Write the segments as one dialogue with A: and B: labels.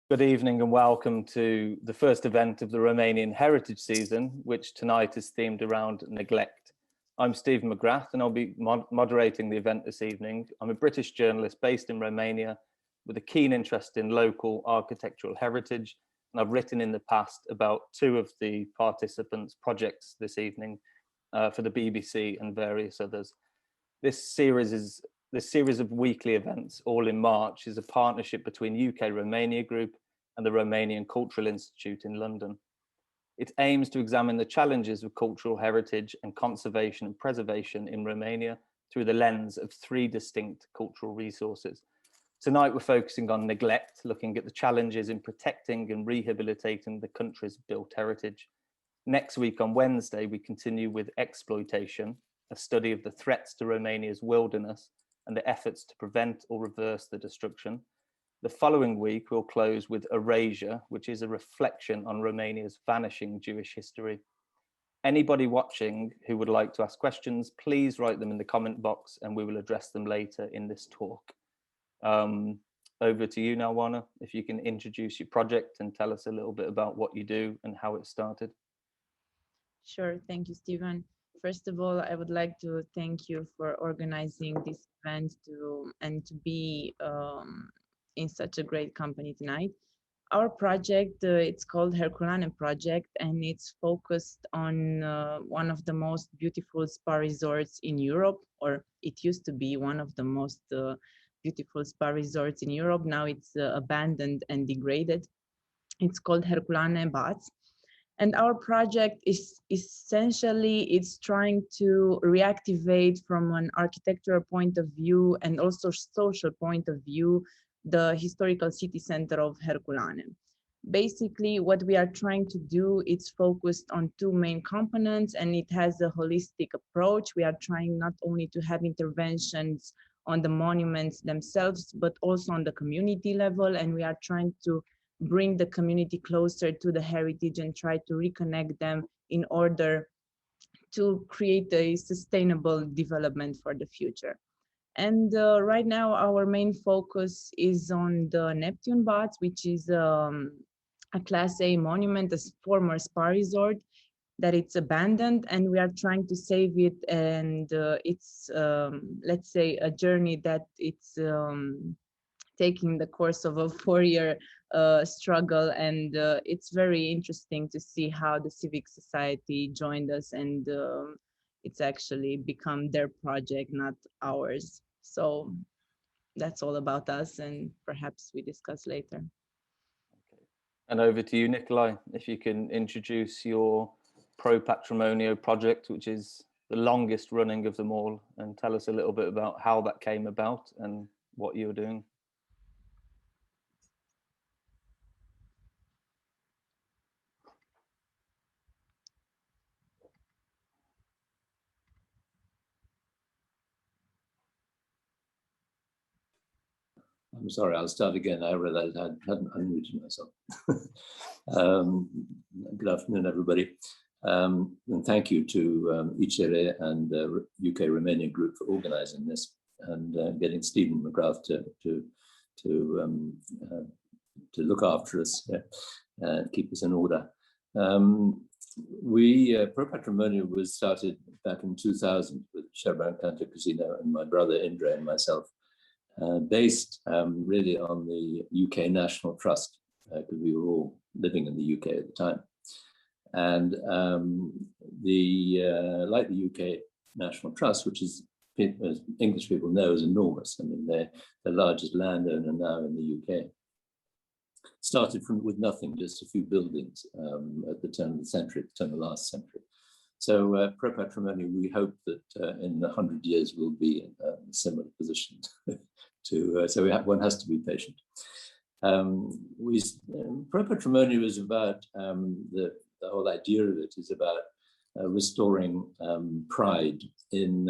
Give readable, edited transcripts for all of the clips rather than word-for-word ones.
A: Good evening and welcome to the first event of the Romanian Heritage Season, which tonight is themed around neglect. I'm Stephen McGrath and I'll be moderating the event this evening. I'm a British journalist based in Romania with a keen interest in local architectural heritage, and I've written in the past about two of the participants' projects this evening for the BBC and various others. This series of weekly events, all in March, is a partnership between UK Romania Group and the Romanian Cultural Institute in London. It aims to examine the challenges of cultural heritage and conservation and preservation in Romania through the lens of three distinct cultural resources. Tonight we're focusing on neglect, looking at the challenges in protecting and rehabilitating the country's built heritage. Next week on Wednesday, we continue with exploitation, a study of the threats to Romania's wilderness and the efforts to prevent or reverse the destruction. The following week, we'll close with Erasure, which is a reflection on Romania's vanishing Jewish history. Anybody watching who would like to ask questions, please write them in the comment box and we will address them later in this talk. Over to you now, Oana, if you can introduce your project and tell us a little bit about what you do and how it started.
B: Sure, thank you, Stephen. First of all, I would like to thank you for organizing this event and to be in such a great company tonight. Our project, it's called Herculane Project, and it's focused on one of the most beautiful spa resorts in Europe, or it used to be one of the most beautiful spa resorts in Europe. Now it's abandoned and degraded. It's called Herculane Baths. And our project is essentially, it's trying to reactivate from an architectural point of view and also social point of view, the historical city center of Herculane. Basically, what we are trying to do, it's focused on two main components and it has a holistic approach. We are trying not only to have interventions on the monuments themselves, but also on the community level. And we are trying to bring the community closer to the heritage and try to reconnect them in order to create a sustainable development for the future. And right now, our main focus is on the Neptune Baths, which is a Class A monument, a former spa resort that it's abandoned, and we are trying to save it. And it's, let's say, a journey that it's taking the course of a 4-year struggle, and it's very interesting to see how the civic society joined us, and it's actually become their project, not ours. So that's all about us, and perhaps we discuss later.
A: Okay. And over to you, Nicolae, if you can introduce your Patrimonio project, which is the longest running of them all, and tell us a little bit about how that came about and what you're doing.
C: I'm sorry, I'll start again. I realized I hadn't unmuted myself. Good afternoon, everybody. And thank you to ICR and UK Romanian Group for organizing this and getting Stephen McGrath to look after us and keep us in order. Patrimonio was started back in 2000 with Șerban Cantor Casino and my brother Indra and myself. Based really on the UK National Trust, because we were all living in the UK at the time. And like the UK National Trust, which is, as English people know, is enormous. I mean, they're the largest landowner now in the UK. Started with nothing, just a few buildings at the turn of the century, at the turn of the last century. So Patrimonio, we hope that in 100 years we'll be in a similar position. One has to be patient. Patrimonio is about the whole idea of it is about restoring pride in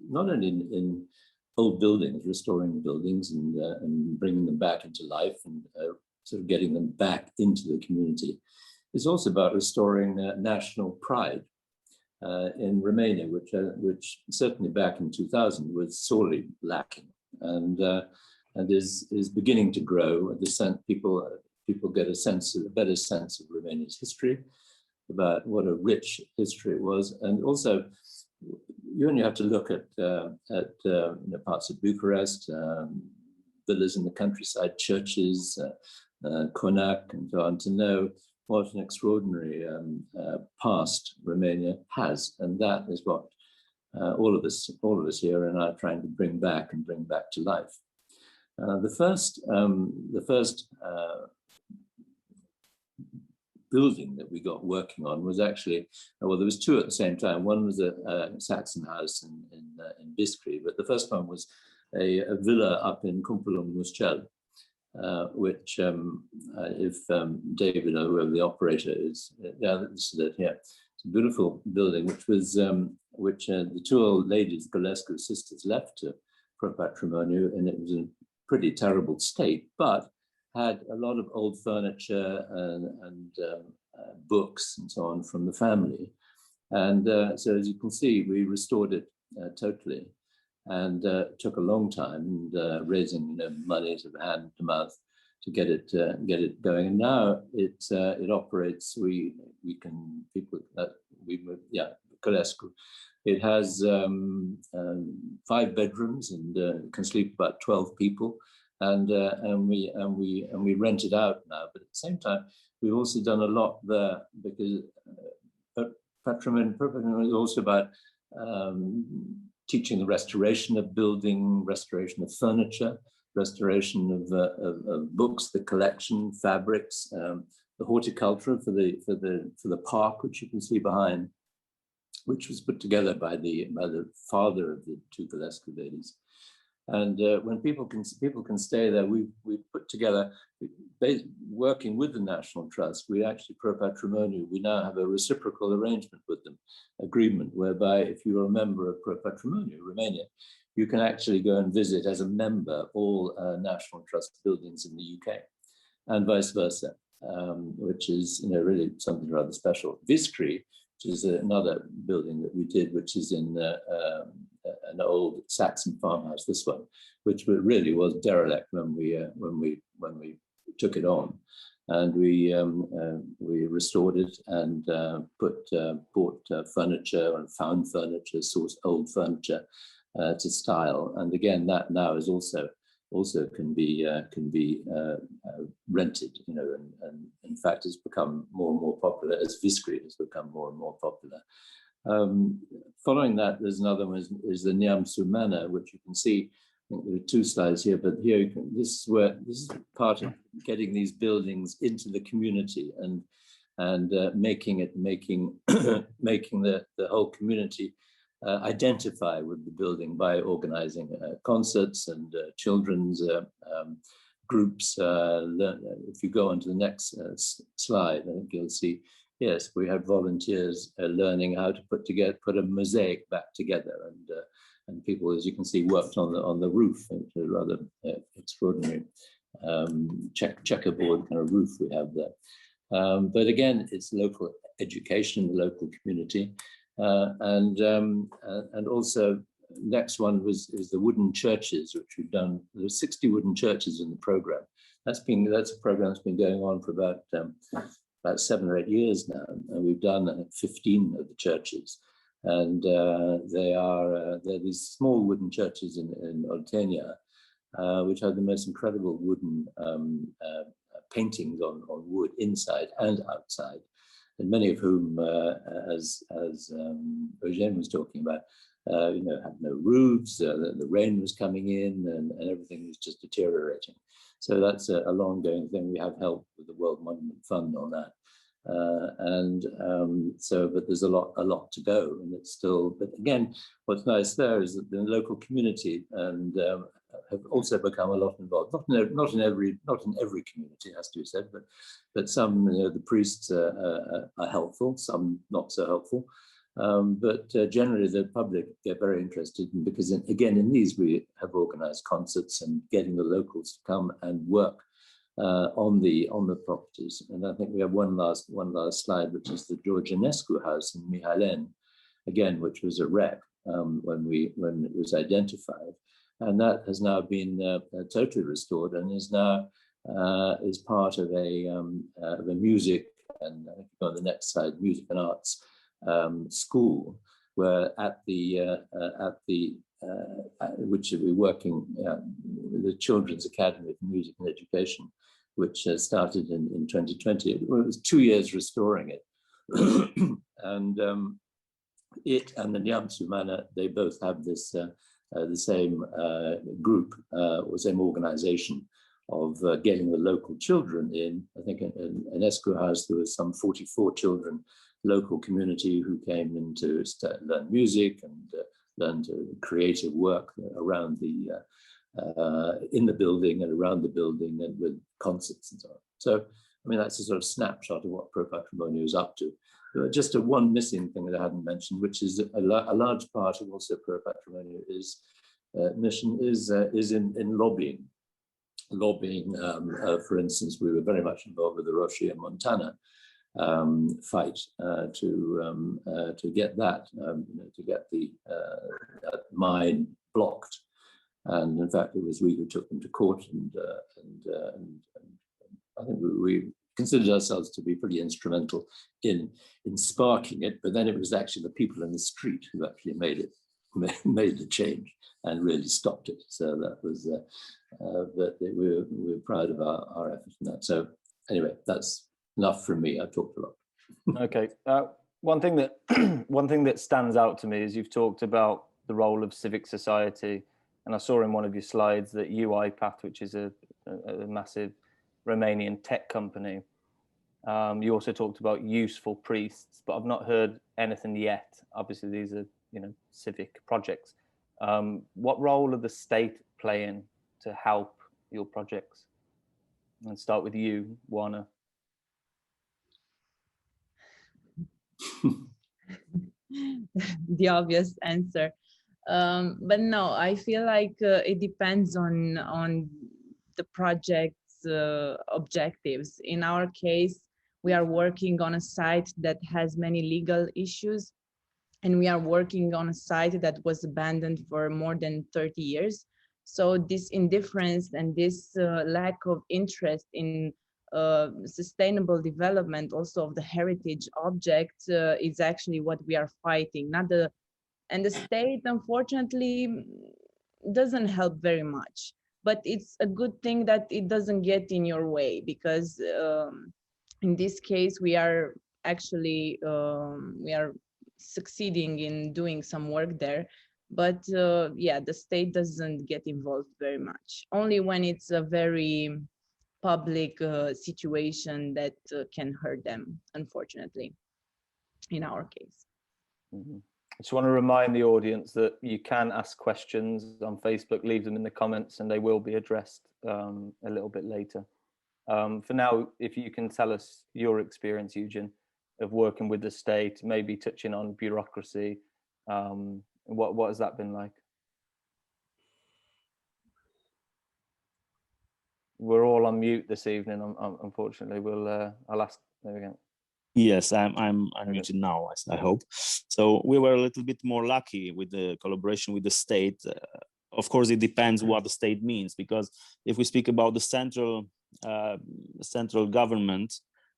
C: not only in old buildings, restoring buildings and bringing them back into life and sort of getting them back into the community. It's also about restoring national pride in Romania, which certainly back in 2000 was sorely lacking, and is beginning to grow. The people people get a better sense of Romania's history, about what a rich history it was, and also you only have to look at parts of Bucharest, villas in the countryside, churches, Conac, and so on, to know what an extraordinary past Romania has, and that is what all of us here are now trying to bring back to life. The first building that we got working on was actually, well, there was two at the same time. One was a Saxon house in Biscri, but the first one was a villa up in Cumpulum Muscel, which if David or whoever the operator is, yeah, this is it here. It's a beautiful building, which was the two old ladies, Gălescu sisters, left to Pro Patrimonio, and it was in pretty terrible state, but had a lot of old furniture and books and so on from the family. And so as you can see, we restored it totally, and took a long time, and raising money sort of hand to mouth to get it going. And now it operates. Călescu. It has 5 bedrooms and can sleep about 12 people. And we rent it out now. But at the same time, we've also done a lot there, because Patrimonio is also about teaching the restoration of building, restoration of furniture, restoration of books, the collection, fabrics, the horticulture for the park, which you can see behind, which was put together by the father of the two Gălescu ladies. And when people can stay there, we put together, working with the National Trust, we actually, Pro Patrimonio, we now have a reciprocal arrangement with them, agreement, whereby if you're a member of Pro Patrimonio, Romania, you can actually go and visit as a member all National Trust buildings in the UK, and vice versa, which is really something rather special. Viscri, which is another building that we did, which is in an old Saxon farmhouse, this one, which really was derelict when we took it on, and we restored it and bought furniture and found furniture, sourced old furniture to style, and again that now is also can be rented, and in fact has become more and more popular as Viscri has become more and more popular. Following that, there's another one is the Neamțu Manor, which you can see. I think there are 2 slides here, but here you can, this is part of getting these buildings into the community and making the whole community identify with the building by organizing concerts and children's groups. If you go on to the next slide, I think you'll see, yes, we had volunteers learning how to put a mosaic back together, and people, as you can see, worked on the roof. It's a rather extraordinary checkerboard kind of roof we have there. But again, it's local education, the local community. And also, next one is the wooden churches, which we've done. There's 60 wooden churches in the program. That's a program that's been going on for about 7 or 8 years now, and we've done 15 of the churches. And they're these small wooden churches in Oltenia, which have the most incredible wooden paintings on wood inside and outside. And many of whom, as Eugen was talking about, had no roofs, the rain was coming in, and everything was just deteriorating. So that's a long-going thing. We have help with the World Monument Fund on that. But there's a lot to go, and it's still. But again, what's nice there is that the local community have also become a lot involved. Not in every community, has to be said, but some, the priests are helpful, some not so helpful. But generally, the public get very interested, because again, in these we have organised concerts and getting the locals to come and work on the properties. And I think we have one last slide, which is the Georgianescu house in Mihalen, again, which was a wreck when it was identified, and that has now been totally restored and is now is part of a music and on the next slide, music and arts school, where which we're working with the Children's Academy for Music and Education, which started in 2020. It was 2 years restoring it, and it and the Neamțu, they both have this the same group or same organization of getting the local children in. I think in Nesco house there was some 44 children, local community, who came in to learn music and learn creative work around the in the building and around the building, and with concerts and so on. So, I mean, that's a sort of snapshot of what Pro Patrimonio is up to. Just one missing thing that I hadn't mentioned, which is a large part of also Pro Patrimonio mission is in lobbying. For instance, we were very much involved with the Roșia Montana fight to get that, to get the that mine blocked. And in fact, it was we who took them to court, and I think we considered ourselves to be pretty instrumental in sparking it. But then it was actually the people in the street who actually made the change and really stopped it. So that was, but we were proud of our effort in that. So anyway, that's enough from me. I've talked a lot. Okay.
A: One thing that stands out to me is you've talked about the role of civic society. And I saw in one of your slides that UiPath, which is a massive Romanian tech company, you also talked about useful priests, but I've not heard anything yet. Obviously, these are civic projects. What role are the state playing to help your projects? And start with you, Oana.
B: The obvious answer. But no, I feel like it depends on the project's objectives. In our case, we are working on a site that has many legal issues, and we are working on a site that was abandoned for more than 30 years. So this indifference and this lack of interest in sustainable development also of the heritage object is actually what we are fighting, and the state, unfortunately, doesn't help very much. But it's a good thing that it doesn't get in your way, because in this case, we are actually succeeding in doing some work there. But yeah, the state doesn't get involved very much. Only when it's a very public situation that can hurt them, unfortunately, in our case.
A: Mm-hmm. I just want to remind the audience that you can ask questions on Facebook, leave them in the comments, and they will be addressed a little bit later. For now, if you can tell us your experience, Eugen, of working with the state, maybe touching on bureaucracy, what has that been like? We're all on mute this evening, unfortunately. I'll ask. There we go.
D: Yes, I'm unmuted now, I hope. So we were a little bit more lucky with the collaboration with the state. Of course, it depends what the state means, because if we speak about the central government,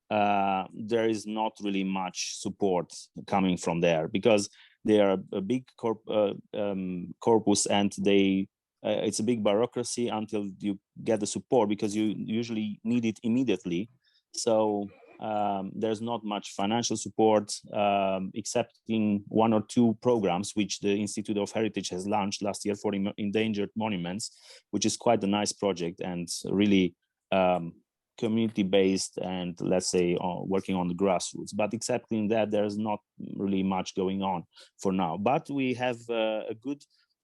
D: there is not really much support coming from there, because they are a big corpus, and it's a big bureaucracy until you get the support, because you usually need it immediately. So there's not much financial support, except in 1 or 2 programs which the Institute of Heritage has launched last year for endangered monuments, which is quite a nice project and really community-based and, let's say, working on the grassroots. But except in that, there's not really much going on for now. But we have a good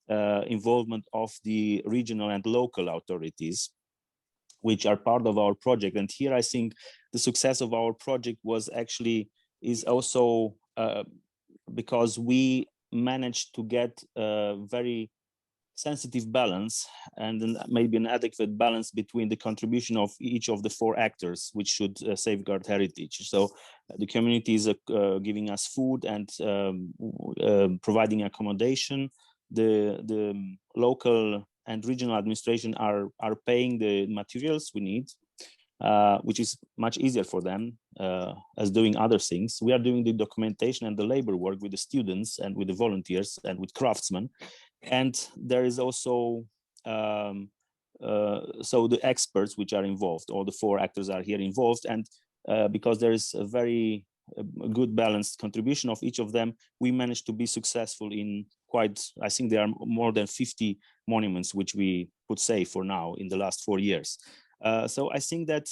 D: involvement of the regional and local authorities, which are part of our project. And here I think the success of our project is also because we managed to get a very sensitive balance and maybe an adequate balance between the contribution of each of the 4 actors, which should safeguard heritage. So the community is giving us food and providing accommodation. The local and regional administration are paying the materials we need. which is much easier for them as doing other things. We are doing the documentation and the labor work with the students and with the volunteers and with craftsmen. And there is also, so the experts which are involved, all the 4 actors are here involved. And because there is a very good balanced contribution of each of them, we managed to be successful in quite, I think there are more than 50 monuments which we could say for now in the last 4 years. So I think that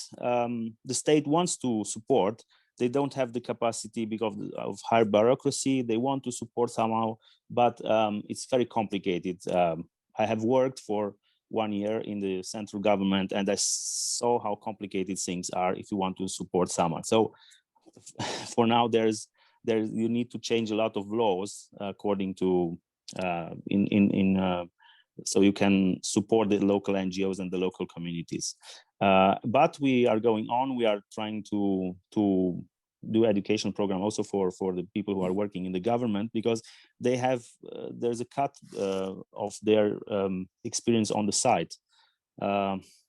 D: the state wants to support. They don't have the capacity because of higher bureaucracy. They want to support somehow, but it's very complicated. I have worked for 1 year in the central government, and I saw how complicated things are if you want to support someone. So for now, you need to change a lot of laws according to so you can support the local NGOs and the local communities. But we are going on. We are trying to do education program also for the people who are working in the government, because they have there's a cut of their experience on the site.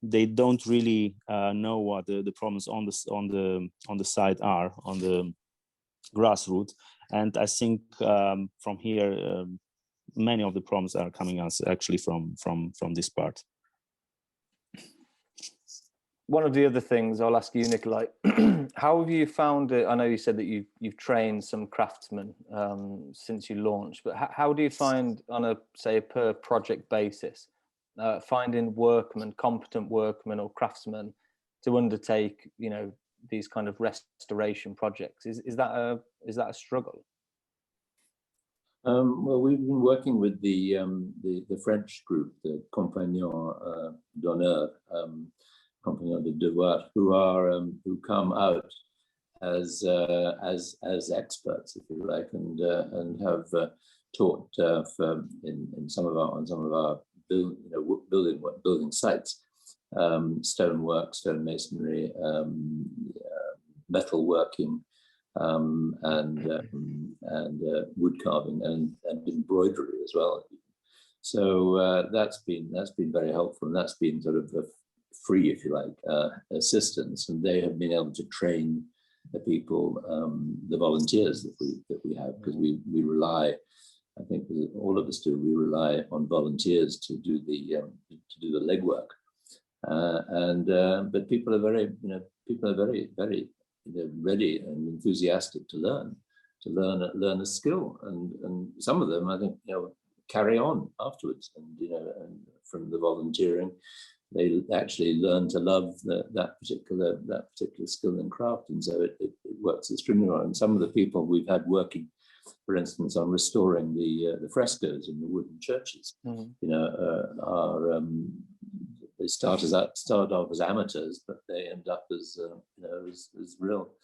D: They don't really know what the problems on the site are, on the grassroots. And I think from here, many of the problems are coming us actually from this part.
A: One of the other things I'll ask you, Nicolae, how have you found it? I know you said that you've trained some craftsmen since you launched, but how do you find, on a per project basis, finding competent workmen or craftsmen to undertake, these kind of restoration projects? Is that a struggle?
C: Well, we've been working with the French group, the Compagnon d'Honneur, Compagnon de Devoir, who come out as experts, if you like, and have taught on some of our building sites, stonework, stonemasonry, metal working, and wood carving and embroidery as well. So that's been very helpful, and that's been sort of a free, if you like, assistance, and they have been able to train the people, the volunteers that we have, because we rely, I think all of us do, we rely on volunteers to do the legwork, but people are very ready and enthusiastic to learn a skill, and some of them, I think, carry on afterwards, and from the volunteering, they actually learn to love that particular skill and craft, and so it works extremely well. And some of the people we've had working, for instance, on restoring the frescoes in the wooden churches, they start off as amateurs, but they end up as real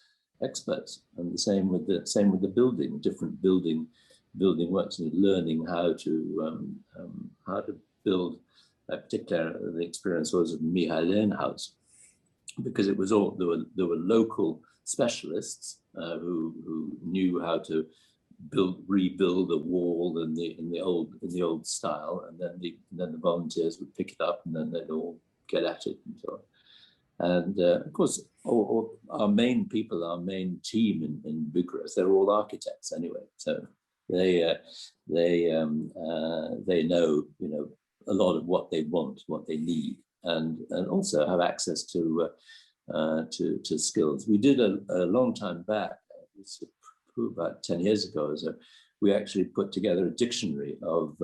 C: experts. And the same with the building, different building works, and learning how to build. Particularly, the experience was of Mihalen house, because it was all there were local specialists who knew how to rebuild a wall in the old style, and then the volunteers would pick it up, and then they'd all get at it and so on. And of course, our main team in Bucharest, they're all architects anyway, so they know a lot of what they want, what they need, and also have access to skills. We did a long time back, about 10 years ago, so we actually put together a dictionary of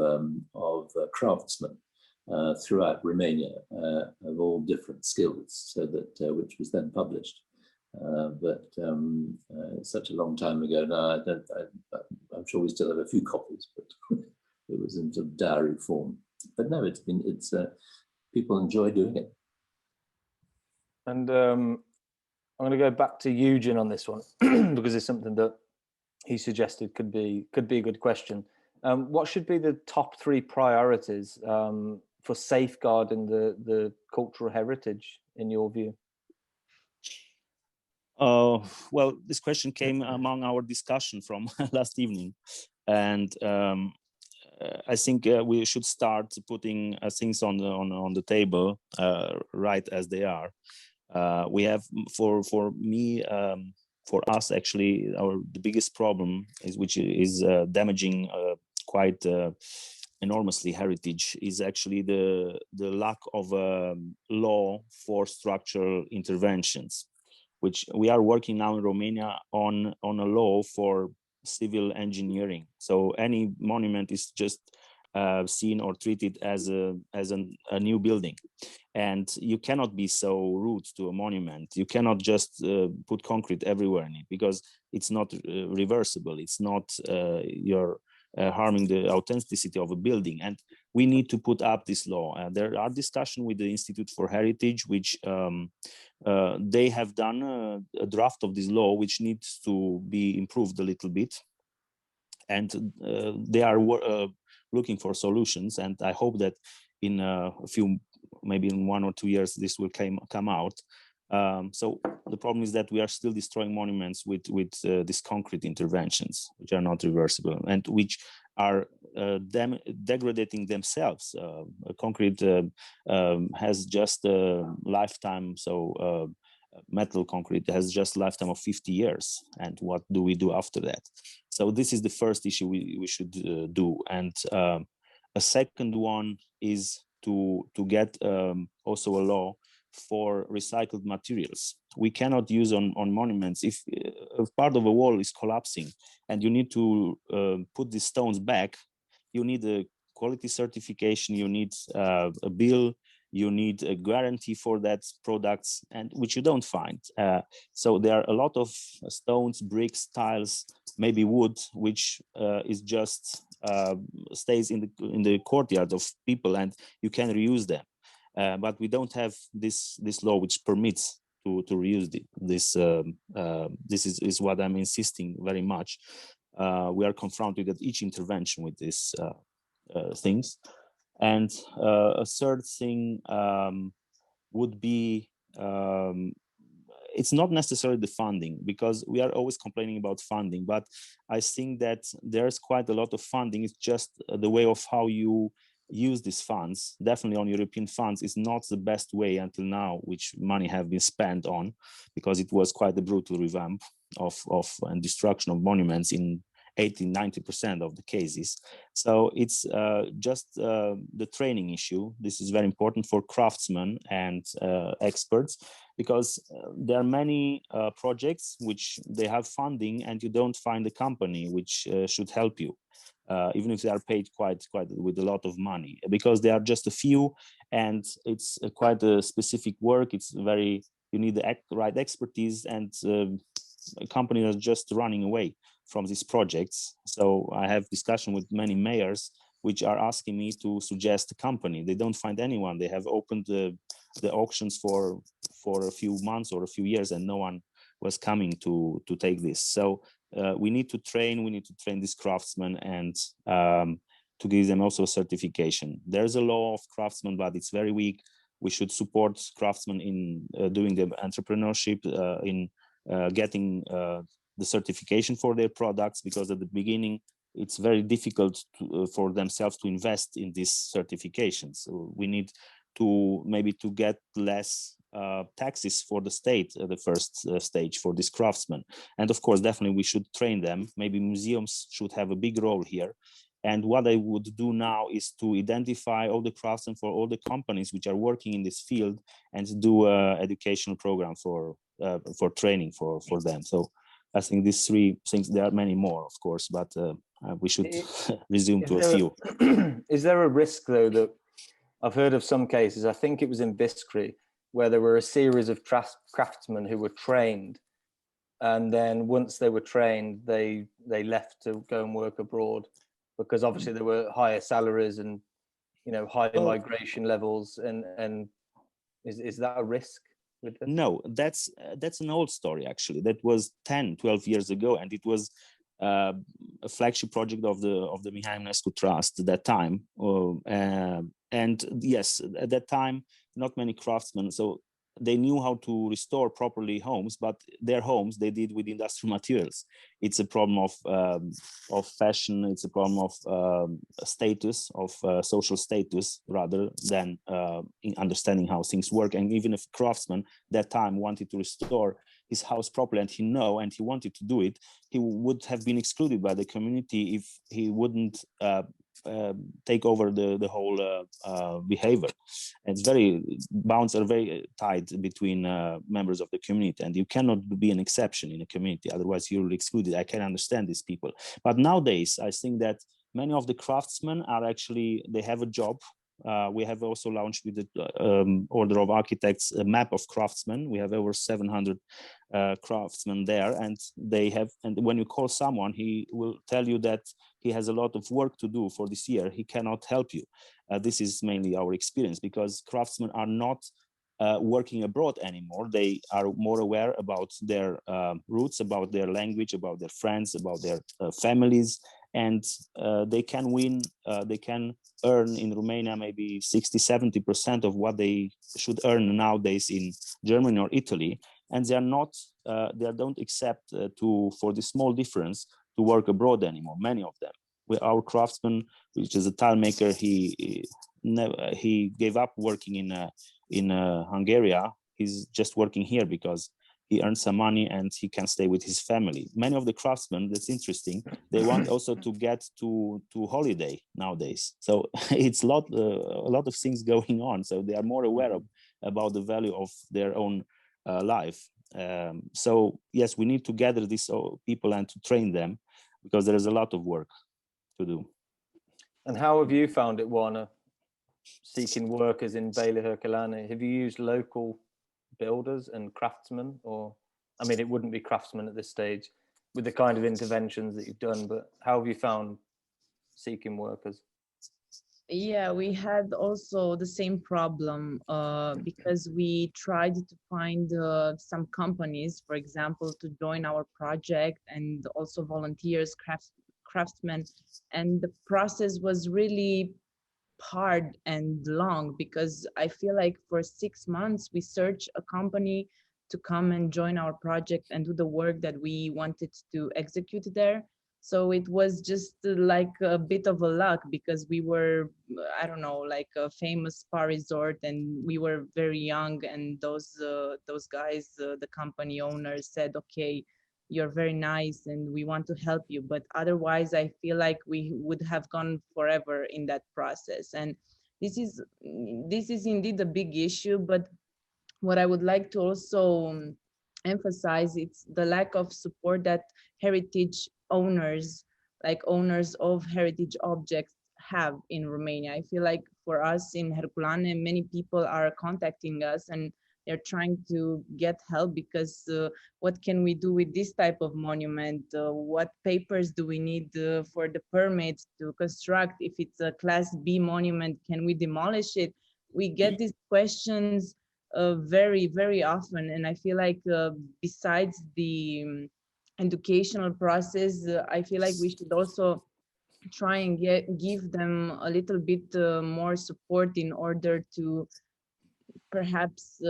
C: craftsmen throughout Romania of all different skills, so that which was then published. But it's such a long time ago now. I'm sure we still have a few copies, but it was in sort of diary form. But no, it's people enjoy doing it.
A: And I'm going to go back to Eugen on this one because it's something that he suggested could be a good question. What should be the top 3 priorities for safeguarding the cultural heritage, in your view?
D: Well, this question came among our discussion from last evening, and I think we should start putting things on the table right as they are. We have, for me, for us actually, the biggest problem which is damaging quite enormously heritage is actually the lack of law for structural interventions, which we are working now in Romania on a law for civil engineering. So any monument is just seen or treated as a new building, and you cannot be so rude to a monument. You cannot just put concrete everywhere in it, because it's not reversible. It's not you're harming the authenticity of a building, and we need to put up this law. There are discussions with the Institute for Heritage, which they have done a draft of this law, which needs to be improved a little bit, and they are looking for solutions. And I hope that in a few, maybe in 1 or 2 years, this will come out. So the problem is that we are still destroying monuments with these concrete interventions, which are not reversible and which are degrading themselves. Concrete has just a lifetime, so metal concrete has just a lifetime of 50 years. And what do we do after that? So this is the first issue we should do. And a second one is to get also a law for recycled materials. We cannot use on monuments if part of a wall is collapsing and you need to put the stones back. You need a quality certification, you need a bill, you need a guarantee for that products, and which you don't find. So there are a lot of stones, bricks, tiles, maybe wood, which is just stays in the courtyard of people, and you can reuse them. But we don't have this law which permits to reuse this. This is what I'm insisting very much. We are confronted at each intervention with these things. And a third thing would be, it's not necessarily the funding, because we are always complaining about funding, but I think that there's quite a lot of funding. It's just the way of how you use these funds. Definitely on European funds is not the best way until now, which money have been spent on, because it was quite a brutal revamp of and destruction of monuments in 80-90% of the cases. So it's just the training issue. This is very important for craftsmen and experts, because there are many projects which they have funding and you don't find a company which should help you. Even if they are paid quite with a lot of money, because they are just a few, and it's quite a specific work. It's very, you need the right expertise, and companies are just running away from these projects. So I have discussion with many mayors which are asking me to suggest a company. They don't find anyone. They have opened the auctions for a few months or a few years, and no one was coming to take this. So we need to train these craftsmen, and to give them also a certification. There's a law of craftsmen, but it's very weak. We should support craftsmen in doing the entrepreneurship, in getting the certification for their products, because at the beginning it's very difficult for themselves to invest in these certifications. So we need to maybe to get less taxes for the state at the first stage for these craftsmen. And of course, definitely we should train them. Maybe museums should have a big role here. And what I would do now is to identify all the craftsmen for all the companies which are working in this field, and do an educational program for training for them. So I think these three things, there are many more, of course, but we should resume to a few.
A: Is there a risk, though, that I've heard of some cases, I think it was in Biskri, where there were a series of craftsmen who were trained, and then once they were trained, they left to go and work abroad, because obviously there were higher salaries and, you know, higher migration levels, and is that a risk?
D: No, that's an old story, actually. That was 10-12 years ago, and it was a flagship project of the Mihalen UNESCO Trust at that time. And yes, at that time, not many craftsmen. So they knew how to restore properly homes, but their homes they did with industrial materials. It's a problem of fashion. It's a problem of status, of social status, rather than in understanding how things work. And even if a craftsman that time wanted to restore his house properly, and he wanted to do it, he would have been excluded by the community if he wouldn't take over the whole behavior. And it's bounds are very tight between members of the community, and you cannot be an exception in a community, otherwise you're excluded. I can understand these people, but nowadays I think that many of the craftsmen are actually, they have a job. We have also launched with the Order of Architects a map of craftsmen. We have over 700 craftsmen there, and when you call someone, he will tell you that he has a lot of work to do for this year. He cannot help you. This is mainly our experience, because craftsmen are not working abroad anymore. They are more aware about their roots, about their language, about their friends, about their families, and they can win, they can earn in Romania maybe 60-70% of what they should earn nowadays in Germany or Italy, and they are not, they don't accept for the small difference to work abroad anymore. Many of them. Our craftsman, which is a tile maker, he gave up working in Hungary. He's just working here because he earns some money and he can stay with his family. Many of the craftsmen, that's interesting, they want also to get to holiday nowadays. So it's a lot of things going on. So they are more aware about the value of their own life. So yes, we need to gather these people and to train them, because there is a lot of work to do.
A: And how have you found it, Oana, seeking workers in Băile Herculane? Have you used local builders and craftsmen, or, I mean, it wouldn't be craftsmen at this stage with the kind of interventions that you've done, but how have you found seeking workers?
B: Yeah, we had also the same problem because we tried to find some companies, for example, to join our project, and also volunteers, craftsmen, and the process was really hard and long, because I feel like for 6 months we searched a company to come and join our project and do the work that we wanted to execute there. So it was just like a bit of a luck, because we were, I don't know, like a famous spa resort, and we were very young, and those guys, the company owners, said, okay, you're very nice and we want to help you, but otherwise I feel like we would have gone forever in that process. And this is indeed a big issue, but what I would like to also emphasize, it's the lack of support that heritage owners, like owners of heritage objects, have in Romania. I feel like for us in Herculane, many people are contacting us and they're trying to get help, because what can we do with this type of monument? What papers do we need for the permits to construct? If it's a Class B monument, can we demolish it? We get these questions very, very often. And I feel like besides the educational process, I feel like we should also try and give them a little bit more support in order to perhaps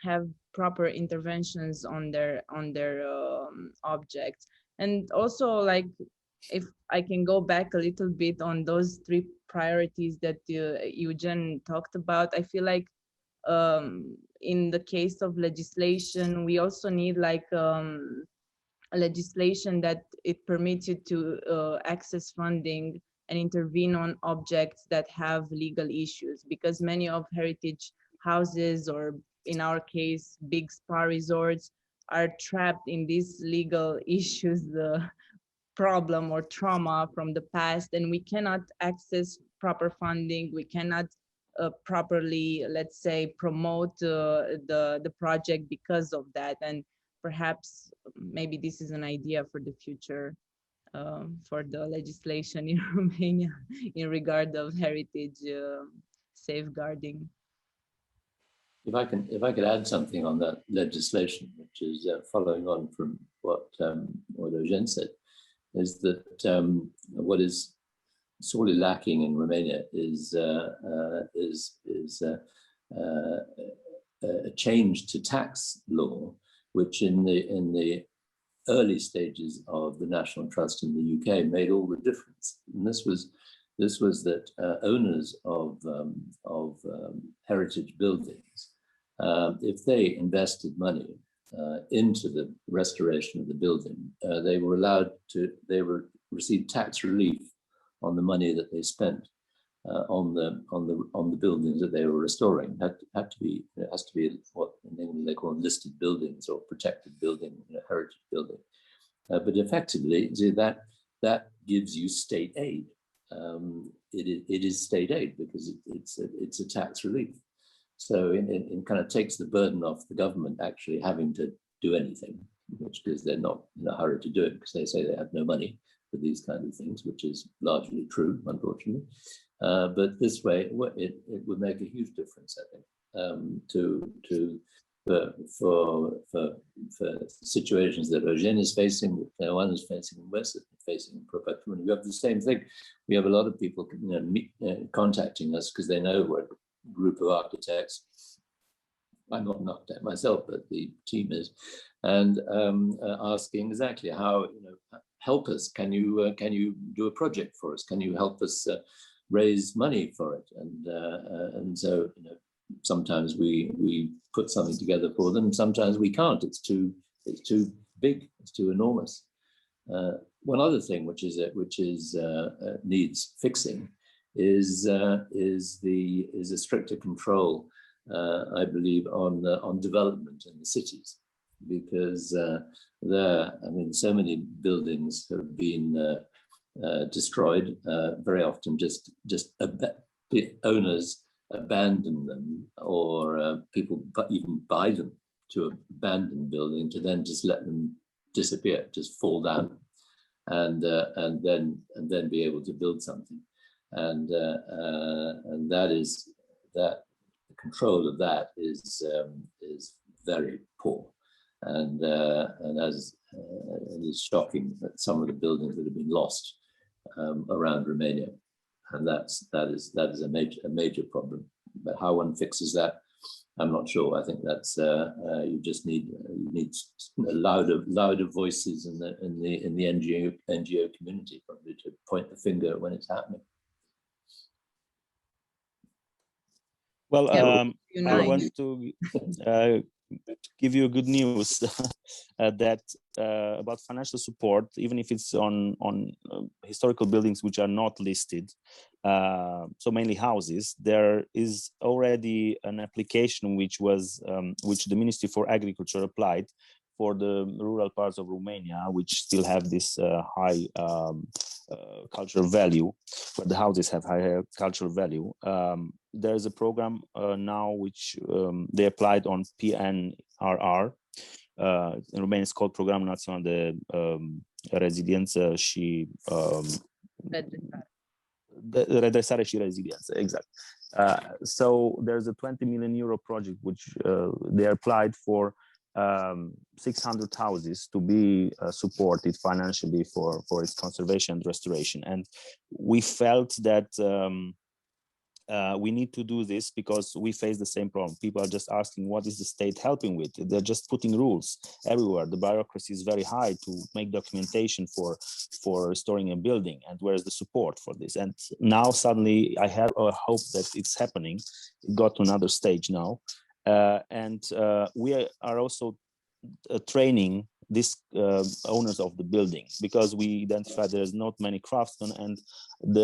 B: have proper interventions on their objects. And also, like, if I can go back a little bit on those 3 priorities that Eugen talked about, I feel like in the case of legislation, we also need like a legislation that it permits you to access funding and intervene on objects that have legal issues, because many of heritage houses, or in our case big spa resorts, are trapped in these legal issues, the problem or trauma from the past, and we cannot access proper funding. We cannot properly, let's say, promote the project because of that. And perhaps maybe this is an idea for the future, for the legislation in Romania in regard of heritage safeguarding.
C: If I could add something on that legislation, which is following on from what Eugen said, is that what is sorely lacking in Romania is a change to tax law, which in the early stages of the National Trust in the UK made all the difference. And this was that owners of heritage buildings, if they invested money into the restoration of the building, they were received tax relief on the money that they spent on the buildings that they were restoring. It has to be what in England they call listed buildings or protected building, heritage building. But effectively, that gives you state aid. It is state aid because it's a tax relief. So it kind of takes the burden off the government actually having to do anything, which because they're not in a hurry to do it because they say they have no money for these kind of things, which is largely true, unfortunately. But this way, it would make a huge difference, I think, for situations that Eugen is facing, that Oana is facing, and we're facing in Patrimonio. We have the same thing. We have a lot of people contacting us because they know we're a group of architects. I'm not an architect myself, but the team is, and asking exactly how, help us. Can you do a project for us? Can you help us raise money for it? And so sometimes we put something together for them. Sometimes we can't. It's too big. It's too enormous. One other thing which needs fixing is a stricter control, I believe, on development in the cities, because so many buildings have been destroyed. Very often, just owners abandon them, or people even buy them to abandon building to then just let them disappear, just fall down, and then be able to build something, and that the control of that is very poor, and it's shocking that some of the buildings that have been lost around Romania, and that is a major problem. But how one fixes that, I'm not sure. I think that's you need louder voices in the NGO community, probably, to point the finger when it's happening.
D: Well, I want to give you good news that about financial support, even if it's on historical buildings which are not listed, so mainly houses. There is already an application which the Ministry for Agriculture applied for the rural parts of Romania, which still have this high cultural value, where the houses have higher cultural value. There is a program now which they applied on PNRR. In Romania, it's called Program Național de Reziliență și Redresare și Reziliență, exact. So there's a 20 million euro project which they applied for 600 houses to be supported financially for its conservation and restoration. And we felt that we need to do this because we face the same problem. People are just asking, what is the state helping with? They're just putting rules everywhere. The bureaucracy is very high to make documentation for restoring a building. And where is the support for this? And now suddenly I have a hope that it's happening. It got to another stage now. And we are also training these owners of the buildings, because we identify there's not many craftsmen, and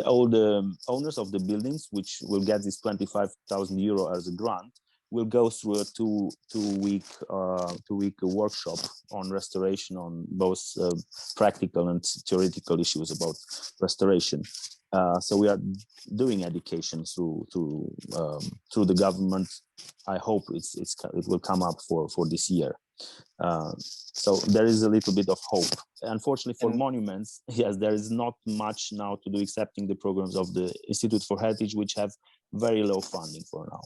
D: all the owners of the buildings, which will get this 25,000 euro as a grant, will go through a two-week workshop on restoration, on both practical and theoretical issues about restoration. So we are doing education through the government. I hope it will come up for this year. So there is a little bit of hope. Unfortunately for monuments, yes, there is not much now to do excepting the programs of the Institute for Heritage, which have very low funding for now.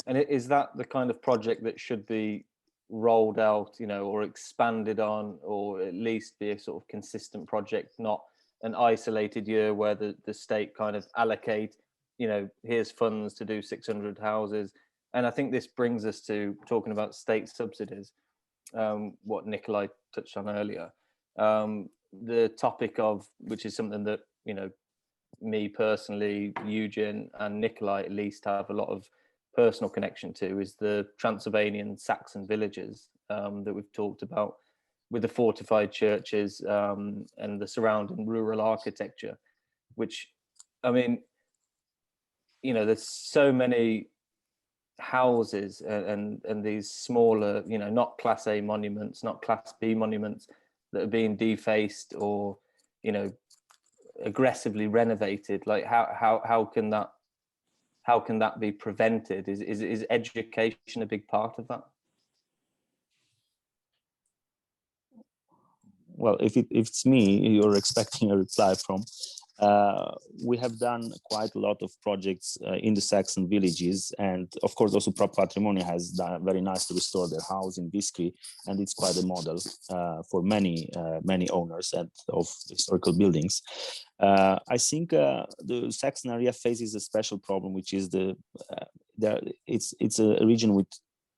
A: And is that the kind of project that should be rolled out, or expanded on, or at least be a sort of consistent project, not an isolated year where the state kind of allocate, here's funds to do 600 houses, And I think this brings us to talking about state subsidies, what Nicolae touched on earlier. The topic of, which is something that, you know, me personally, Eugen and Nicolae at least have a lot of personal connection to, is the Transylvanian Saxon villages that we've talked about, with the fortified churches and the surrounding rural architecture, which, I mean, you know, there's so many houses and these smaller, you know, not Class A monuments, not Class B monuments, that are being defaced or, you know, aggressively renovated. Like how can that be prevented? Is education a big part of that?
D: Well, if it's me you're expecting a reply from, we have done quite a lot of projects in the Saxon villages, and of course also Patrimonio has done very nice to restore their house in Viscri, and it's quite a model for many owners of historical buildings. I think the Saxon area faces a special problem, which is it's a region with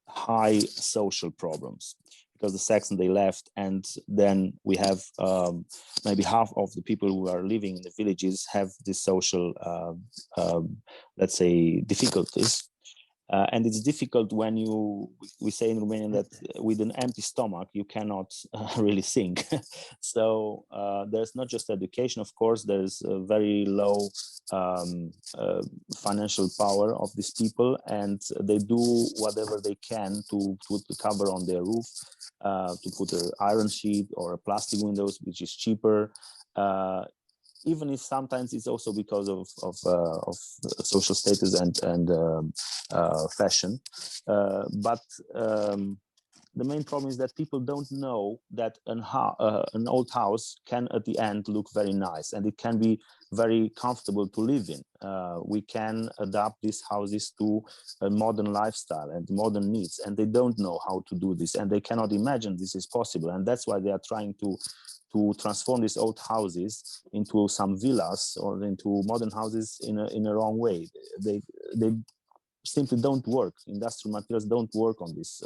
D: high social problems, because the Saxons, they left, and then we have maybe half of the people who are living in the villages have this social, let's say, difficulties. And it's difficult when we say in Romanian that with an empty stomach, you cannot really think. So there's not just education, of course, there's a very low financial power of these people, and they do whatever they can to put the cover on their roof, to put an iron sheet or a plastic windows, which is cheaper. Even if sometimes it's also because of social status and fashion, but the main problem is that people don't know that an old house can at the end look very nice, and it can be very comfortable to live in. We can adapt these houses to a modern lifestyle and modern needs, and they don't know how to do this, and they cannot imagine this is possible, and that's why they are trying to transform these old houses into some villas or into modern houses in a wrong way. They simply don't work. Industrial materials don't work on this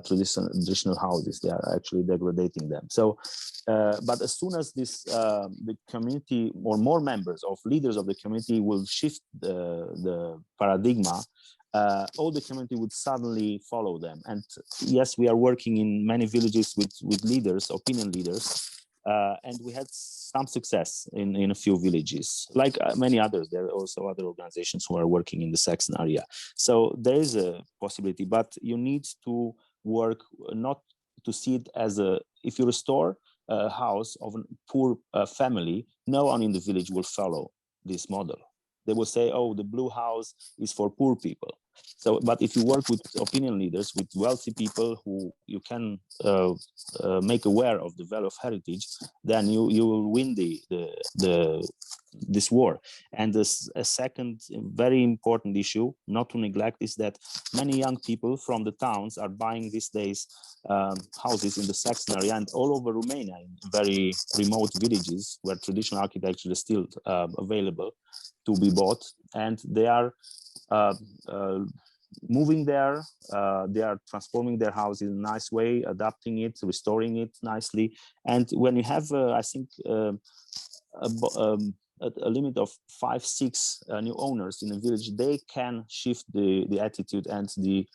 D: traditional houses. They are actually degrading them. So, but as soon as the community or more members of leaders of the community will shift the paradigm, all the community would suddenly follow them. And yes, we are working in many villages with leaders, opinion leaders, and we had some success in a few villages. Like many others, there are also other organizations who are working in the Saxon area. So there is a possibility, but you need to work not to see it as if you restore a house of a poor family, no one in the village will follow this model. They will say, oh, the blue house is for poor people. So, but if you work with opinion leaders, with wealthy people who you can make aware of the value of heritage, then you will win this war. And a second very important issue not to neglect is that many young people from the towns are buying these days houses in the Saxon area and all over Romania, in very remote villages where traditional architecture is still available to be bought, and they are moving there. They are transforming their house in a nice way, adapting it, restoring it nicely. And when you have, I think, a limit of 5-6 new owners in a village, they can shift the attitude and the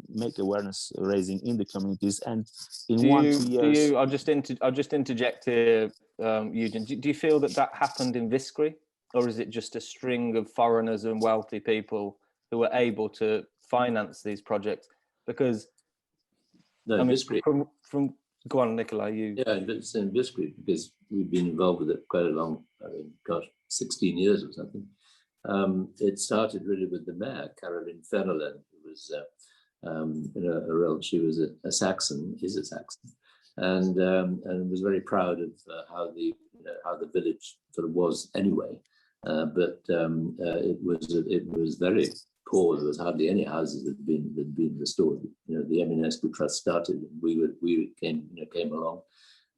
D: make awareness raising in the communities. And in 1-2 years,
A: I'll just interject here, Eugen. Do you feel that happened in Viscri, or is it just a string of foreigners and wealthy people who were able to finance these projects? Because
C: no,
A: I mean,
C: Viscri.
A: from go on, Nicolae.
C: Yeah, it's in Viscri because we've been involved with it quite a long, 16 years or something. It started really with the mayor, Caroline Fernerland, who was she was a Saxon, is a Saxon, and was very proud of how the village sort of was anyway. But it was very poor. There was hardly any houses that had been restored. The UNESCO Trust started, and we came along,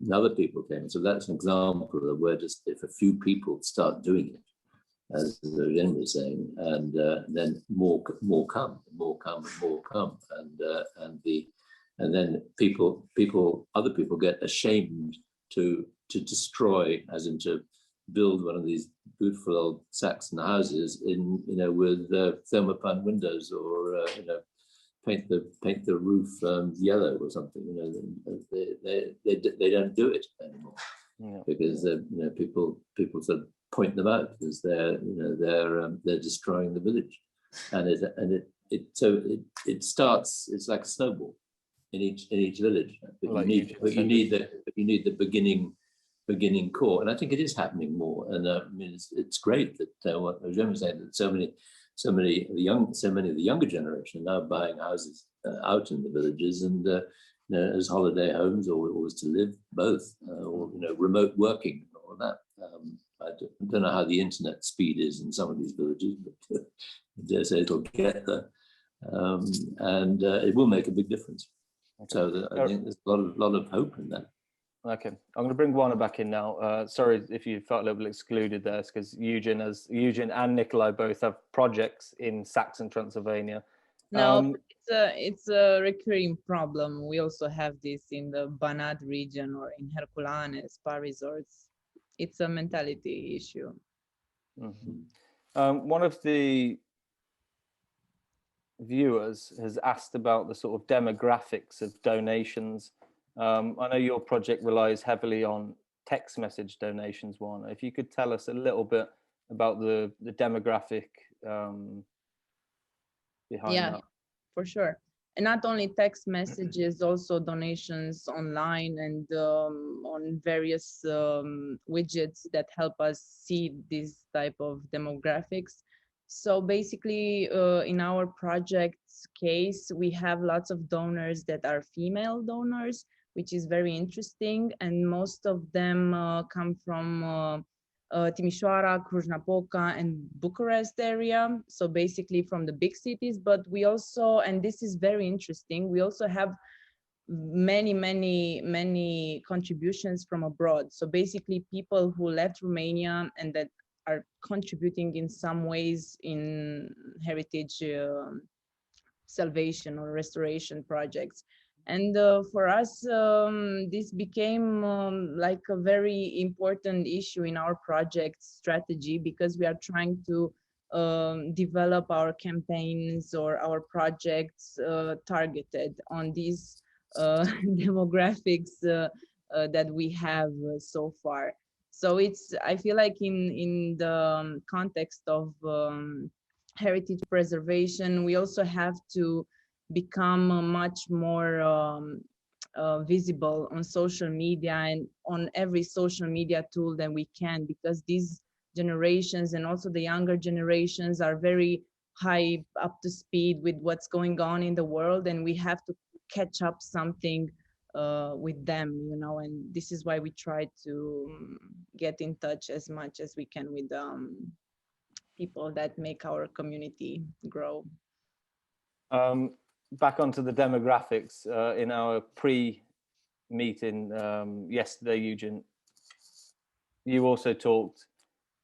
C: and other people came. So that's an example of where just if a few people start doing it, as Eugen was saying, and then more come, and then other people get ashamed to destroy, as in to build one of these beautiful old Saxon houses with thermopane windows, or paint the roof yellow or something. They don't do it anymore, because people sort of point them out because they're destroying the village, and it starts. It's like a snowball in each village, but you need the beginning core, and I think it is happening more. And I mean, it's great that what Eugen was saying, that so many of the younger generation are now buying houses out in the villages, and as holiday homes or as to live, both, or remote working and all that. I don't know how the internet speed is in some of these villages, but I dare say it'll get there, and it will make a big difference. Okay. So I think there's a lot of hope in that.
A: Okay, I'm going to bring Oana back in now. Sorry if you felt a little bit excluded there, because Eugen and Nicolae both have projects in Saxon Transylvania.
B: No, it's a recurring problem. We also have this in the Banat region or in Herculane, spa resorts. It's a mentality issue.
A: Mm-hmm. One of the viewers has asked about the sort of demographics of donations. I know your project relies heavily on text message donations, Oana. If you could tell us a little bit about the demographic behind that.
B: For sure. And not only text messages, also donations online and on various widgets that help us see this type of demographics. So basically, in our project's case, we have lots of donors that are female donors, which is very interesting. And most of them come from Timișoara, Cluj-Napoca, and Bucharest area. So basically from the big cities, but we also, and this is very interesting, we also have many contributions from abroad. So basically people who left Romania and that are contributing in some ways in heritage salvation or restoration projects. And for us, this became like a very important issue in our project strategy, because we are trying to develop our campaigns or our projects targeted on these demographics that we have so far. So I feel like in the context of heritage preservation, we also have to become much more visible on social media and on every social media tool that we can, because these generations and also the younger generations are very high up to speed with what's going on in the world, and we have to catch up something with them, and this is why we try to get in touch as much as we can with people that make our community grow.
A: Back onto the demographics, in our pre-meeting yesterday, Eugen, you also talked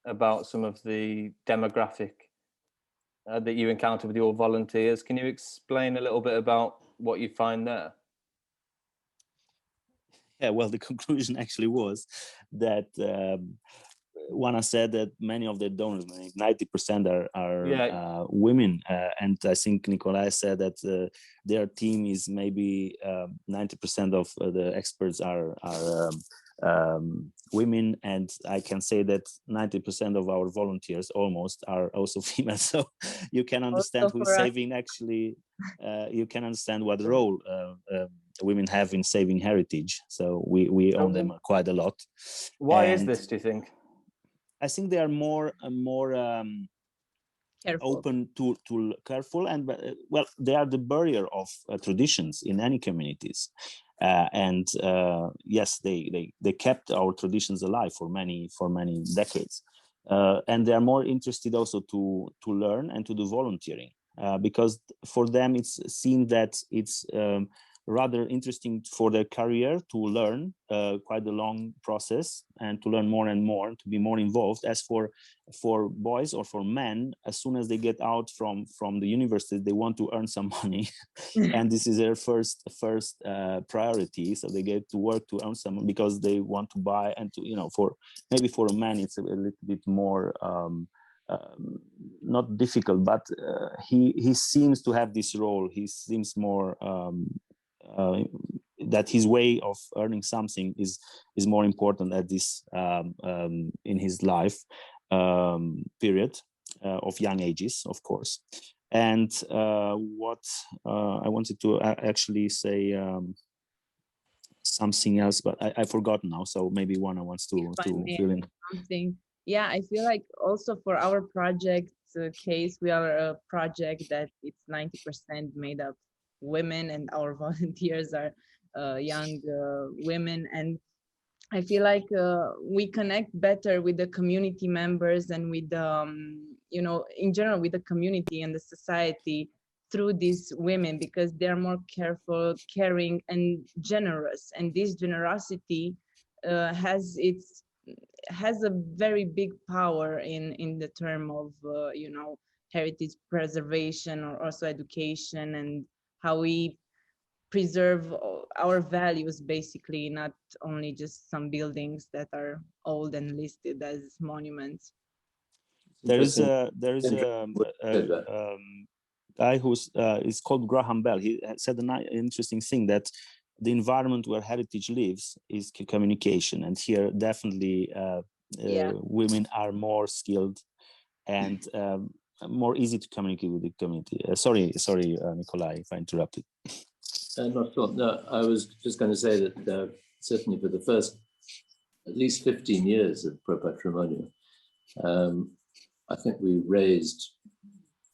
A: about some of the demographic that you encounter with your volunteers. Can you explain a little bit about what you find there?
D: Yeah, well, the conclusion actually was that Oana said that many of the donors, 90% are women, and I think Nicolae said that their team is maybe 90% of the experts are women, and I can say that 90% of our volunteers almost are also female. So you can understand who is saving. Actually, you can understand what role women have in saving heritage. So we own them quite a lot.
A: Why is this, do you think?
D: I think they are more open to careful, and well, they are the barrier of traditions in any communities, and yes, they kept our traditions alive for many decades, and they are more interested also to learn and to do volunteering, because for them it's seen that it's rather interesting for their career to learn quite a long process and to learn more and more, to be more involved. As for boys or for men, as soon as they get out from the university, they want to earn some money, and this is their first priority. So they get to work to earn some, because they want to buy and to, for maybe for a man it's a little bit more not difficult, but he seems to have this role. He seems more that his way of earning something is more important at this in his life period of young ages, of course. And what I wanted to actually say something else, but I forgot now. So maybe Oana wants to fill in
B: something. Yeah, I feel like also for our project case, we are a project that it's 90% made of women, and our volunteers are young women. And I feel like we connect better with the community members and with, in general, with the community and the society through these women, because they're more careful, caring, and generous. And this generosity has a very big power in the term of, heritage preservation, or also education, and how we preserve our values, basically, not only just some buildings that are old and listed as monuments.
D: There is a guy who's is called Graham Bell. He said an interesting thing, that the environment where heritage lives is communication, and here definitely women are more skilled and more easy to communicate with the community. Sorry, Nicolae, if I interrupted.
C: Not at all. No, I was just going to say that certainly for the first at least 15 years of Pro Patrimonio, I think we raised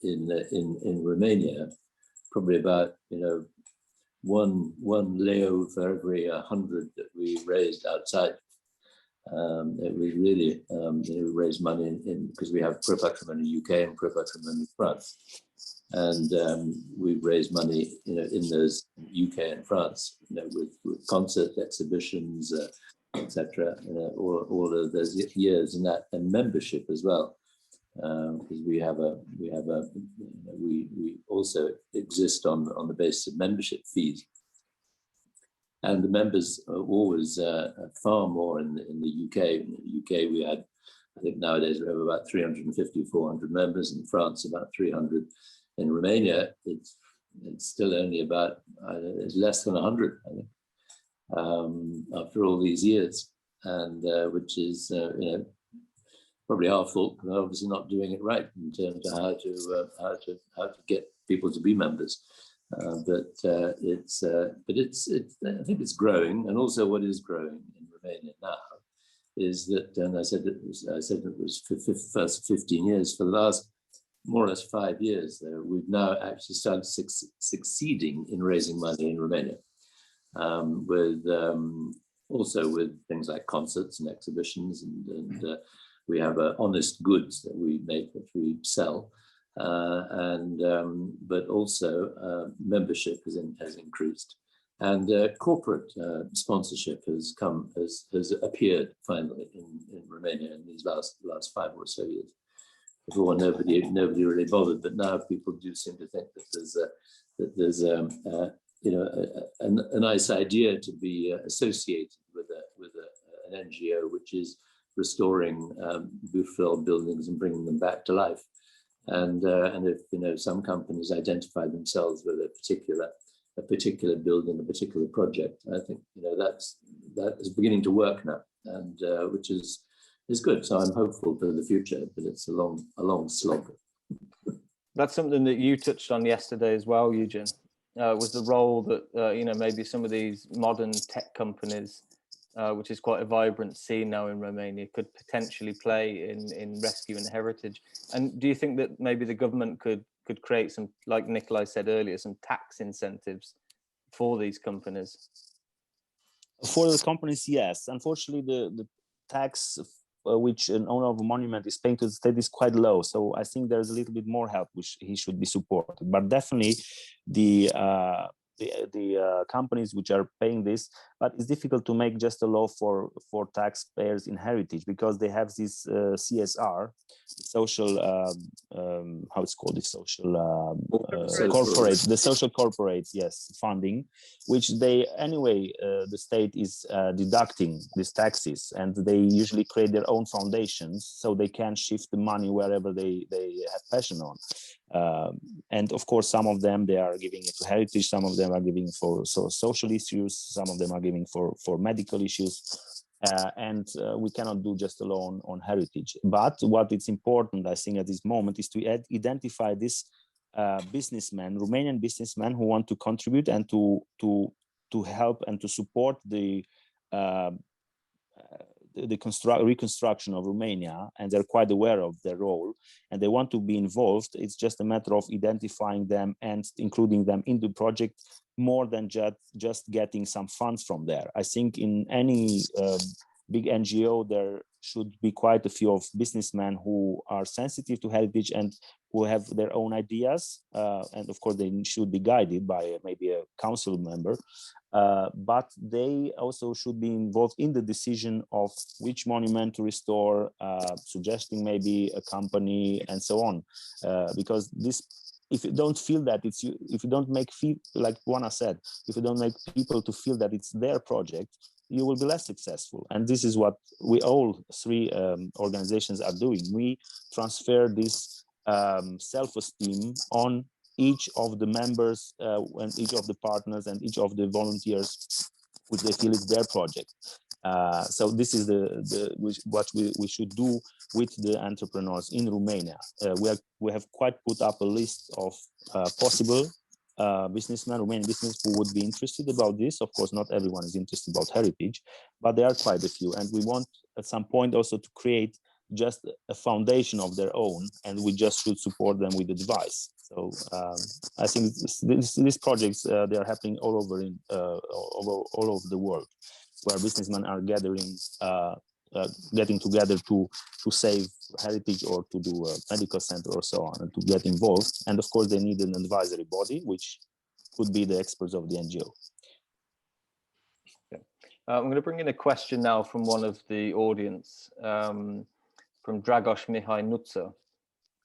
C: in Romania probably about one leu for every 100 that we raised outside. We really raised money because we have Pro Patrimonio UK and Pro Patrimonio France. And we've raised money, in those UK and France, with concerts, exhibitions, etc. All of those years, and membership as well, because we also exist on the basis of membership fees, and the members are always far more in the UK. In the UK, we had, I think nowadays we have about 350, 400 members. In France, about 300. In Romania, it's still only about, it's less than 100, I think, after all these years, and which is probably our fault. We're obviously not doing it right in terms of how to get people to be members. But I think it's growing, and also what is growing in Romania now is that, and I said it was for the first 15 years, for the last more or less 5 years, we've now actually started succeeding in raising money in Romania, also with things like concerts and exhibitions, and we have honest goods that we make, which we sell, but also membership has increased, and corporate sponsorship has appeared finally in Romania in these last 5 or so years. Before, nobody really bothered, but now people do seem to think that there's a nice idea to be associated with an NGO which is restoring beautiful buildings and bringing them back to life. And if some companies identify themselves with a particular building, a particular project, I think that is beginning to work now, and which is good. So I'm hopeful for the future, but it's a long slog.
A: That's something that you touched on yesterday as well, Eugen, was the role that maybe some of these modern tech companies, which is quite a vibrant scene now in Romania, could potentially play in rescuing heritage. And do you think that maybe the government could create some, like Nicolae said earlier, some tax incentives for these companies?
D: For the companies, yes. Unfortunately, the tax which an owner of a monument is paying to the state is quite low. So I think there's a little bit more help which he should be supported. But definitely the the companies which are paying this, but it's difficult to make just a law for taxpayers in heritage, because they have this CSR, social how it's called, the social corporate, the social corporates, yes, funding, which they anyway the state is deducting these taxes, and they usually create their own foundations so they can shift the money wherever they have passion on. And of course, some of them, they are giving it to heritage, some of them are giving for social issues, some of them are giving for medical issues, and we cannot do just alone on heritage. But what is important, I think, at this moment is to identify this businessmen, Romanian businessmen, who want to contribute and to help and to support the reconstruction of Romania, and they're quite aware of their role and they want to be involved. It's just a matter of identifying them and including them in the project, more than just getting some funds from there. I think in any big NGO, there should be quite a few of businessmen who are sensitive to heritage and who have their own ideas. And of course, they should be guided by maybe a council member. But they also should be involved in the decision of which monument to restore, suggesting maybe a company and so on. Because this, if you don't feel that it's you, if you don't make like Oana said, if you don't make people to feel that it's their project, you will be less successful. And this is what we all three organizations are doing. We transfer this self-esteem on each of the members and each of the partners and each of the volunteers, which they feel is their project. So this is what we should do with the entrepreneurs in Romania. We have quite put up a list of possible businessmen, Romanian business who would be interested about this. Of course, not everyone is interested about heritage, but there are quite a few. And we want at some point also to create just a foundation of their own, and we just should support them with advice. So I think these projects, they are happening all over all over the world, where businessmen are gathering, getting together to save heritage or to do a medical center or so on, and to get involved. And of course, they need an advisory body, which could be the experts of the NGO.
A: Okay. I'm going to bring in a question now from one of the audience, from Dragos Mihai Nutsa.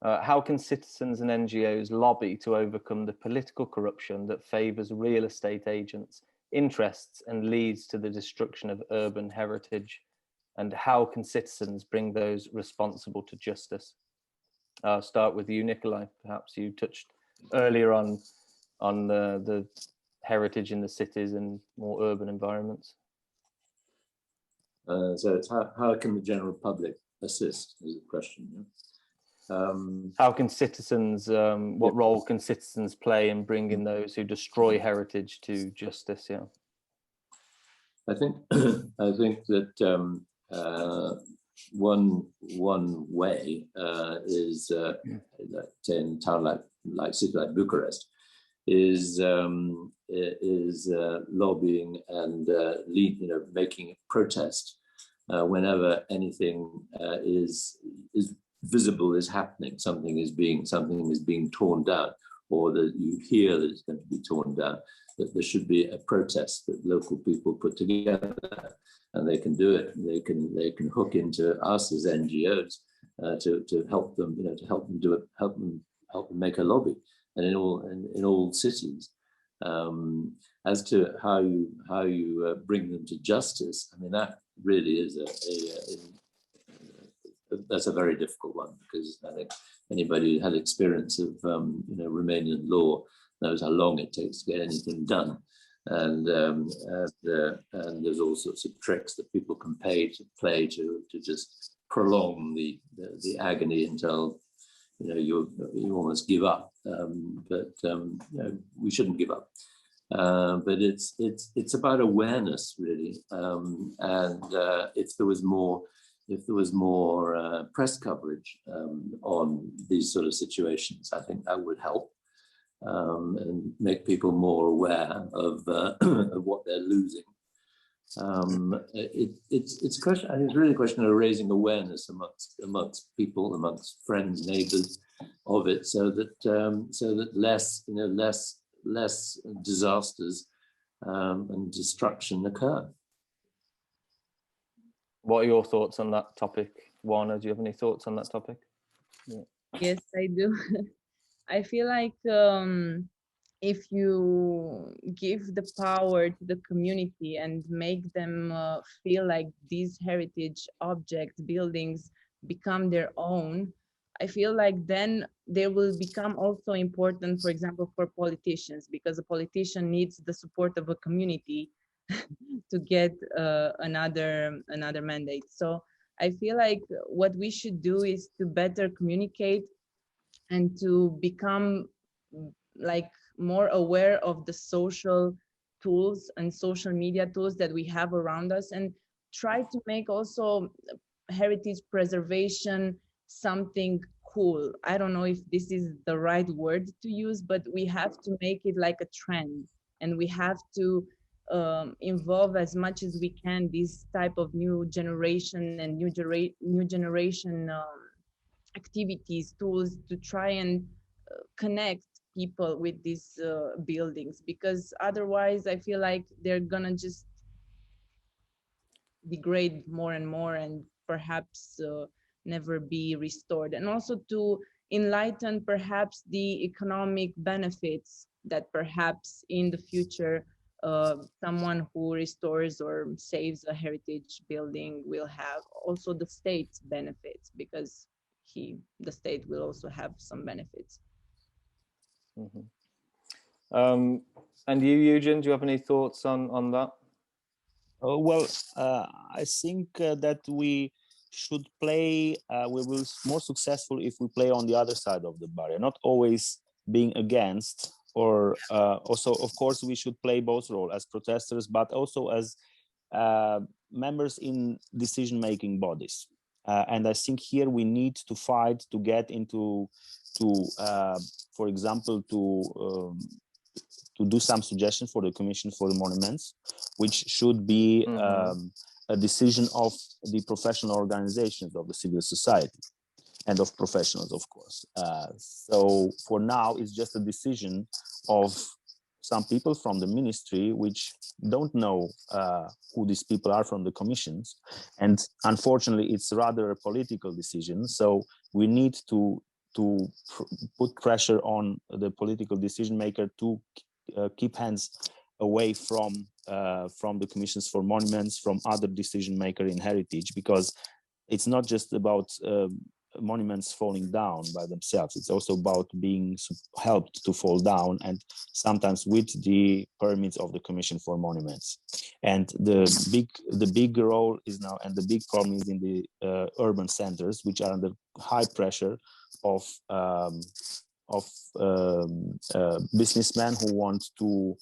A: How can citizens and NGOs lobby to overcome the political corruption that favors real estate agents' interests and leads to the destruction of urban heritage? And how can citizens bring those responsible to justice? I'll start with you, Nicolae. Perhaps you touched earlier on the heritage in the cities and more urban environments.
C: So it's how can the general public assist is the question. Yeah?
A: How can citizens, what role can citizens play in bringing those who destroy heritage to justice? Yeah,
C: I think that one way is that in a town like city like Bucharest is lobbying and making protest whenever anything is visible is happening, something is being torn down, or that you hear that it's going to be torn down, that there should be a protest that local people put together, and they can do it. They can hook into us as NGOs to help them, to help them do it, help them make a lobby, and in all cities. As to how you bring them to justice, I mean, that really is that's a very difficult one, because I think anybody who had experience of Romanian law knows how long it takes to get anything done, and there's all sorts of tricks that people can play to just prolong the agony until you almost give up. But we shouldn't give up. But it's about awareness, really, and if there was more press coverage on these sort of situations, I think that would help and make people more aware of what they're losing. It's a question. I think it's really a question of raising awareness amongst people, amongst friends, neighbours of it, so that less less disasters and destruction occur.
A: What are your thoughts on that topic, Oana? Do you have any thoughts on that topic? Yeah.
B: Yes, I do. I feel like if you give the power to the community and make them feel like these heritage objects, buildings become their own, I feel like then they will become also important, for example, for politicians, because a politician needs the support of a community to get another mandate. So I feel like what we should do is to better communicate and to become like more aware of the social tools and social media tools that we have around us, and try to make also heritage preservation something cool. I don't know if this is the right word to use, but we have to make it like a trend, and we have to involve as much as we can this type of new generation and new generation activities, tools, to try and connect people with these buildings, because otherwise I feel like they're gonna just degrade more and more and perhaps never be restored. And also to enlighten perhaps the economic benefits that perhaps in the future someone who restores or saves a heritage building will have. Also the state's benefits, because the state will also have some benefits.
A: Mm-hmm. And you, Eugen, do you have any thoughts on that?
D: Well, I think that we should play, we will be more successful if we play on the other side of the barrier, not always being against, or also, of course, we should play both roles as protesters, but also as members in decision-making bodies. And I think here we need to fight to get into, for example, to do some suggestions for the Commission for the Monuments, which should be a decision of the professional organizations of the civil society and of professionals, of course. So for now, it's just a decision of some people from the ministry, which don't know who these people are from the commissions. And unfortunately, it's rather a political decision. So we need to put pressure on the political decision maker to keep hands away from the commissions for monuments, from other decision maker in heritage, because it's not just about monuments falling down by themselves. It's also about being helped to fall down, and sometimes with the permits of the Commission for Monuments. And the big role is now, and the big problem is in the urban centers, which are under high pressure of businessmen who want to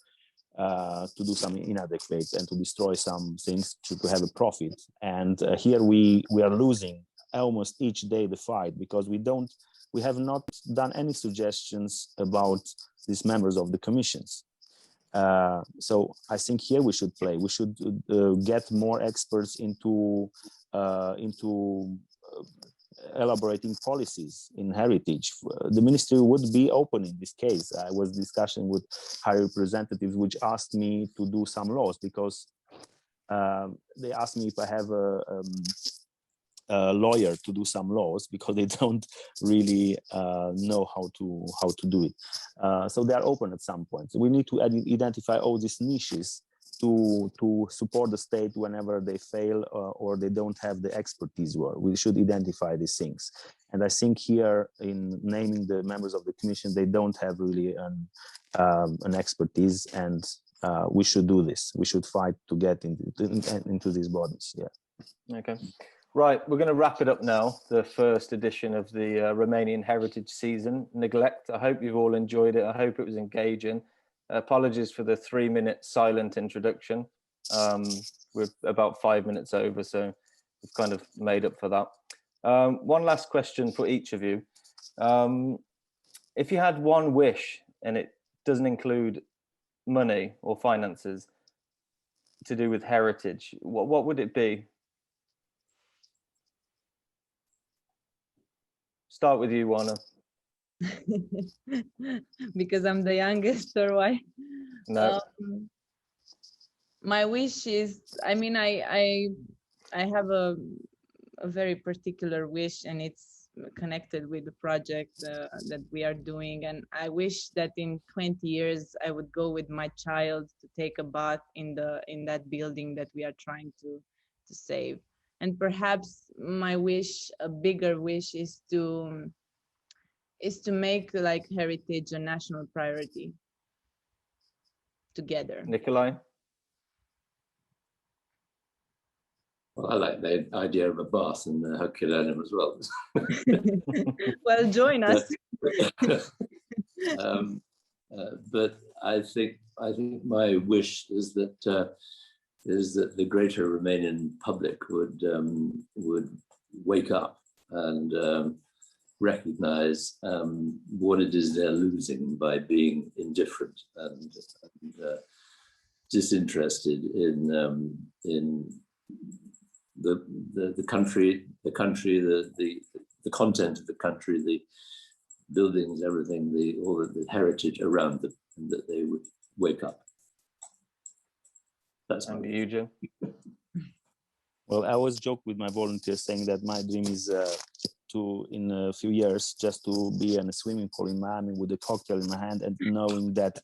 D: do something inadequate and to destroy some things to have a profit. And here we are losing almost each day the fight, because we have not done any suggestions about these members of the commissions. So I think here we should play. We should get more experts into elaborating policies in heritage. The ministry would be open in this case. I was discussing with high representatives, which asked me to do some laws, because they asked me if I have a lawyer to do some laws, because they don't really know how to do it. So they are open at some point. So we need to identify all these niches to support the state whenever they fail or they don't have the expertise. We should identify these things. And I think here, in naming the members of the commission, they don't have really an expertise, and we should do this. We should fight to get into these bodies. Yeah.
A: Okay. Right, we're going to wrap it up now, the first edition of the Romanian Heritage Season, Neglect. I hope you've all enjoyed it. I hope it was engaging. Apologies for the 3-minute silent introduction. We're about 5 minutes over, so we've kind of made up for that. One last question for each of you. If you had one wish, and it doesn't include money or finances, to do with heritage, what would it be? Start with you, Oana.
B: Because I'm the youngest, or why?
A: No.
B: My wish is, I mean, I have a very particular wish, and it's connected with the project that we are doing. And I wish that in 20 years I would go with my child to take a bath in that building that we are trying to save. And perhaps my wish, a bigger wish, is to make like heritage a national priority together.
A: Nicolae?
C: Well, I like the idea of a bath in the Herculaneum as well.
B: Well, join us.
C: But I think my wish is that the greater Romanian public would wake up and recognize what it is they're losing by being indifferent and disinterested in the country, the content of the country, the buildings, everything, all of the heritage around them, and that they would wake up. That's
A: And Eugen?
D: Well, I always joke with my volunteers saying that my dream is in a few years just to be in a swimming pool in Miami with a cocktail in my hand and knowing that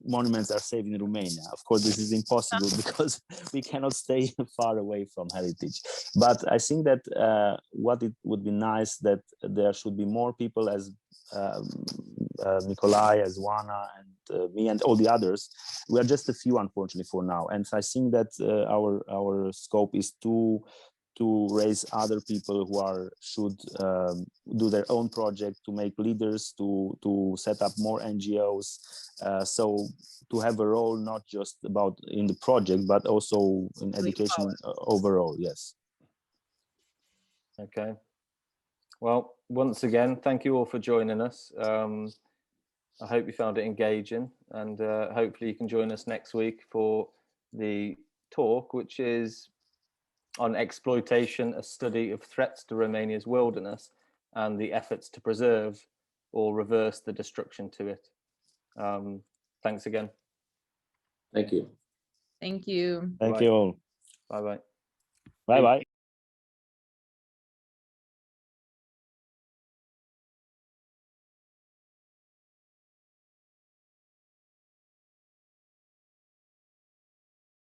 D: monuments are saved in Romania. Of course, this is impossible because we cannot stay far away from heritage. But I think that what it would be nice that there should be more people as Nicolae, as Oana, and me, and all the others. We are just a few, unfortunately, for now. And I think that our scope is to raise other people who should do their own project, to make leaders, to set up more NGOs, so to have a role not just about in the project but also in education overall. Yes.
A: Okay. Well, once again, thank you all for joining us. I hope you found it engaging, and hopefully you can join us next week for the talk, which is on exploitation, a study of threats to Romania's wilderness and the efforts to preserve or reverse the destruction to it. Thanks again.
C: Thank you.
B: Thank you.
D: Thank you all.
A: Bye-bye.
D: Bye-bye.